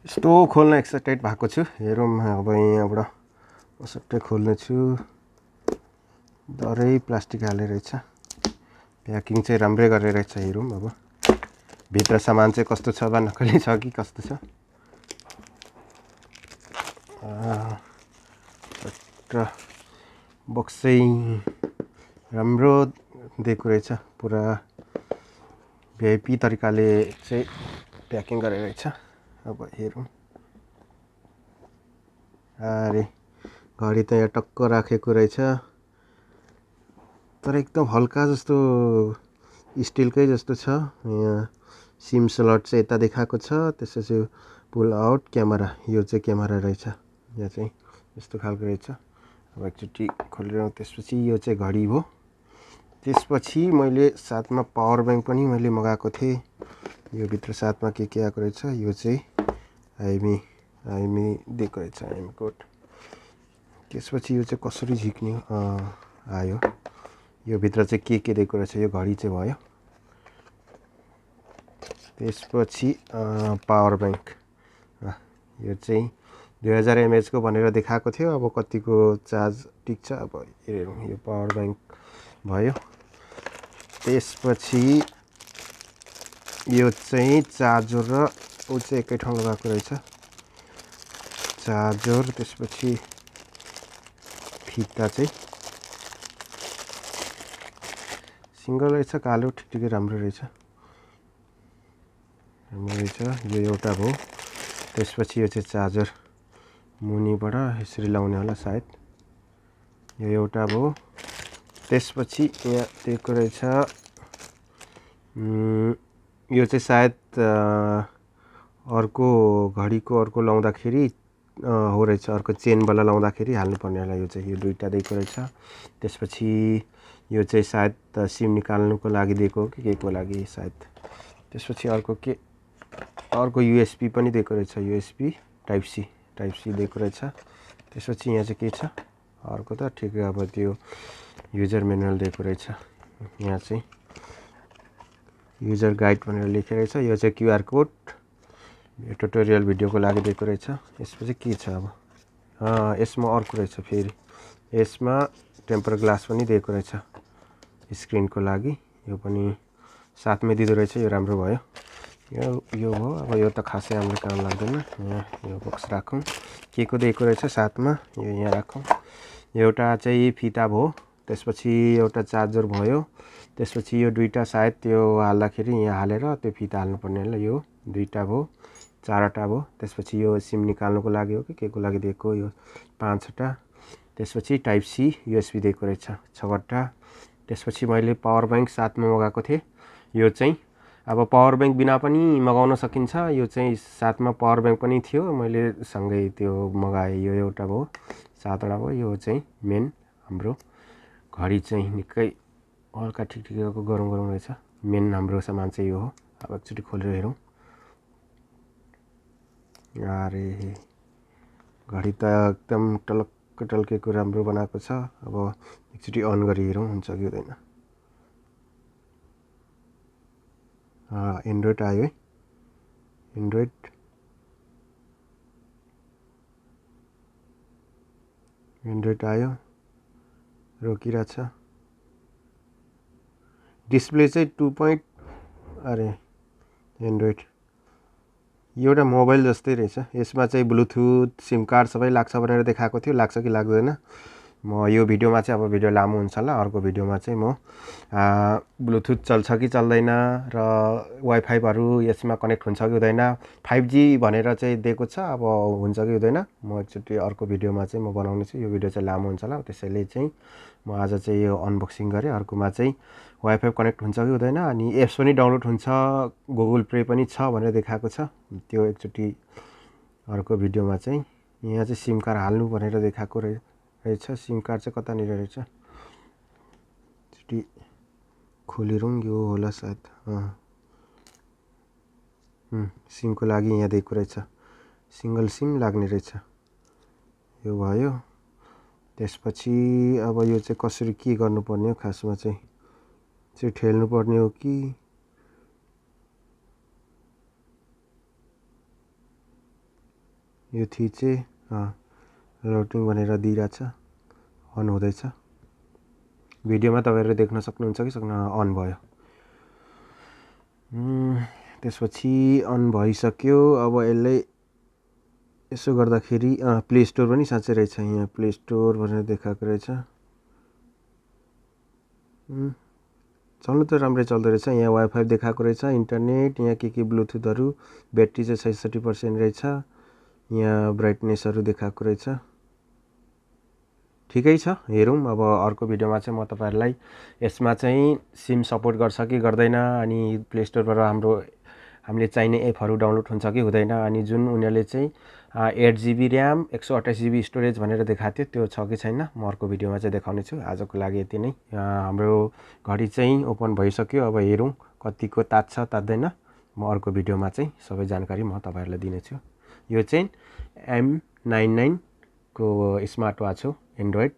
यस्तो खोल्न एक्साइटेड भएको छु। हेरौँ अब यहाँबाट म सट्टै खोल्ने छु। डरै प्लास्टिक हालेर रहेछ। प्याकिङ चाहिँ राम्रै गरेर रहेछ। हेरौँ अब भित्र सामान चाहिँ कस्तो छ बा नक्कली छ कि कस्तो छ। र बक्स चाहिँ राम्रो दिएको रहेछ। पुरा भिआइपी तरिकाले चाहिँ प्याकिङ गरेर रहेछ। अब हेरौँ। अरे घडी त यहाँ टक्क राखेको रहेछ, तर एकदम हल्का जस्तो स्टिलकै जस्तो छ। यहाँ सिम स्लट चाहिँ यता देखाएको छ। त्यसपछि पुल आउट क्यामेरा, यो चाहिँ क्यामेरा रहेछ। यहाँ चाहिँ यस्तो खालको रहेछ। अब एकचोटि खोलेर त्यसपछि यो चाहिँ घडी हो। त्यसपछि मैले साथमा पावर ब्याङ्क पनि मैले मगाएको थिएँ। यो भित्र साथमा के आएको रहेछ। यो चाहिँ आइमी दिएको रहेछ, आइमी कोड। त्यसपछि यो चाहिँ कसरी झिक्ने आयो। यो भित्र चाहिँ के दिएको रहेछ। यो घडी चाहिँ भयो। त्यसपछि पावर ब्याङ्क, यो चाहिँ 2000 mAh को भनेर देखाएको थियो। अब कतिको चार्ज टिक्छ अब हेरौँ। यो पावर ब्याङ्क भयो। त्यसपछि यो चाहिँ चार्जर र ऊ चाहिँ एकै ठाउँ लगाएको रहेछ। चार्जर, त्यसपछि फिता चाहिँ सिङ्गल रहेछ। कालो ठिकै राम्रो रहेछ। यो एउटा भयो। त्यसपछि यो चाहिँ चार्जर मुनिबाट यसरी लाउने होला सायद। यो एउटा भयो। त्यसपछि यहाँ दिएको रहेछ, यो चाहिँ सायद अर्को घडीको अर्को लाउँदाखेरि हो रहेछ। अर्को चेनवाला लाउँदाखेरि हाल्नुपर्ने होला। यो चाहिँ यो दुईवटा दिएको रहेछ। त्यसपछि यो चाहिँ सायद सिम निकाल्नुको लागि दिएको हो कि के को लागि सायद। त्यसपछि अर्को युएसबी पनि दिएको रहेछ। युएसबी टाइप सी दिएको रहेछ। त्यसपछि यहाँ चाहिँ के छ अर्को त ठिकै। अब त्यो युजर म्यानुअल दिएको रहेछ। यहाँ चाहिँ युजर गाइड भनेर लेखेको रहेछ। यो चाहिँ क्युआर कोड, यो ट्युटोरियल भिडियोको लागि दिएको रहेछ। यसपछि के छ अब यसमा अर्को रहेछ। फेरि यसमा टेम्पर ग्लास पनि दिएको रहेछ स्क्रिनको लागि। यो पनि साथमै दिँदो रहेछ। यो राम्रो भयो। यो हो। अब यो त खासै हाम्रो काम लाग्दैन। यहाँ यो बक्स राखौँ। के को दिएको रहेछ साथमा, यो यहाँ राखौँ। एउटा चाहिँ फिता भयो। त्यसपछि एउटा चार्जर भयो। त्यसपछि यो दुईवटा सायद त्यो हाल्दाखेरि यहाँ हालेर त्यो फिता हाल्नुपर्ने होला। यो दुईवटा भयो, चारवटा भयो। त्यसपछि यो सिम निकाल्नुको लागि हो कि के को लागि दिएको, यो 5वटा। त्यसपछि टाइप सी युएसबी दिएको रहेछ 6वटा। त्यसपछि मैले पावर ब्याङ्क साथमा मगाएको थिएँ। यो चाहिँ अब पावर ब्याङ्क बिना पनि मगाउन सकिन्छ। यो चाहिँ साथमा पावर ब्याङ्क पनि थियो। मैले सँगै त्यो मगाएँ। यो एउटा भयो, 7वटा भयो। यो चाहिँ मेन हाम्रो घडी चाहिँ निकै हल्का ठिकठिकको गरौँ रहेछ। मेन हाम्रो सामान चाहिँ यो हो। अब एकचोटि खोलेर हेरौँ। अरे घडी त एकदम टल्केको राम्रो बनाएको छ। अब एकचोटि अन गरी हेरौँ हुन्छ कि हुँदैन। एन्ड्रोइड आयो है। एन्ड्रोइड आयो, रोकिरहेछ। डिस्प्ले चाहिँ 2. अरे एन्ड्रोइड एउटा मोबाइल जस्तै रहेछ। यसमा चाहिँ ब्लुटुथ सिम कार्ड सबै लाग्छ भनेर देखाएको थियो। लाग्छ कि लाग्दैन म यो भिडियोमा चाहिँ, अब भिडियो लामो हुन्छ होला। अर्को भिडियोमा चाहिँ म ब्लुटुथ चल्छ कि चल्दैन र वाइफाईहरू यसमा कनेक्ट हुन्छ कि हुँदैन, 5G भनेर चाहिँ दिएको छ। अब हुन्छ कि हुँदैन म एकचोटि अर्को भिडियोमा चाहिँ म बनाउने छु। यो भिडियो चाहिँ लामो हुन्छ होला। त्यसैले चाहिँ म आज चाहिँ यो अनबक्सिङ गरेँ। अर्कोमा चाहिँ वाइफाई कनेक्ट हुन्छ कि हुँदैन, अनि एप्स पनि डाउनलोड हुन्छ, गुगल प्ले पनि छ भनेर देखाएको छ। त्यो एकचोटि अर्को भिडियोमा चाहिँ। यहाँ चाहिँ सिम कार्ड हाल्नु भनेर देखाएको रहेछ। सिम कार्ड चाहिँ कतानिर रहेछ, एकचोटि खोलेरौँ। यो होला सायद। सिमको लागि यहाँ दिएको रहेछ। सिङ्गल सिम लाग्ने रहेछ। यो भयो। त्यसपछि अब यो चाहिँ कसरी के गर्नुपर्ने हो खासमा चाहिँ ठेल्नुपर्ने हो कि यो थिचे लोडिङ भनेर दिइरहेछ, अन हुँदैछ। भिडियोमा तपाईहरुले देख्न सक्नुहुन्छ कि अन भयो। त्यसपछि अन भइसक्यो। अब यसलाई यसो गर्दाखेरि प्ले स्टोर पनि साँच्चै रहेछ, यहाँ प्ले स्टोर भनेर देखाएको रहेछ। चल्नु त राम्रै चल्दो रहेछ। यहाँ वाइफाई देखाएको रहेछ, इन्टरनेट, यहाँ के ब्लुटुथहरु, ब्याट्री चाहिँ 66% रहेछ। यहाँ ब्राइटनेसहरु देखाएको रहेछ। ठिकै छ, हेरौँ। अब अर्को भिडियोमा चाहिँ म तपाईहरुलाई यसमा चाहिँ सिम सपोर्ट गर्छ कि गर्दैन, अनि प्ले स्टोरबाट हामीले चाहिने एपहरु डाउनलोड हुन्छ कि हुँदैन, अनि जुन उनीहरुले चाहिँ 8GB र्याम 128GB स्टोरेज भनेर देखाएको थियो त्यो छ कि छैन, म अर्को भिडियोमा चाहिँ देखाउने छु। आजको लागि यति नै। हाम्रो घडी चाहिँ ओपन भइसक्यो। अब हेरौँ कतिको तात्छ तात्दैन। म अर्को भिडियोमा चाहिँ सबै जानकारी म तपाईहरुलाई दिनेछु। यो चाहिँ M99 को स्मार्ट वाच हो, एन्ड्रोइड।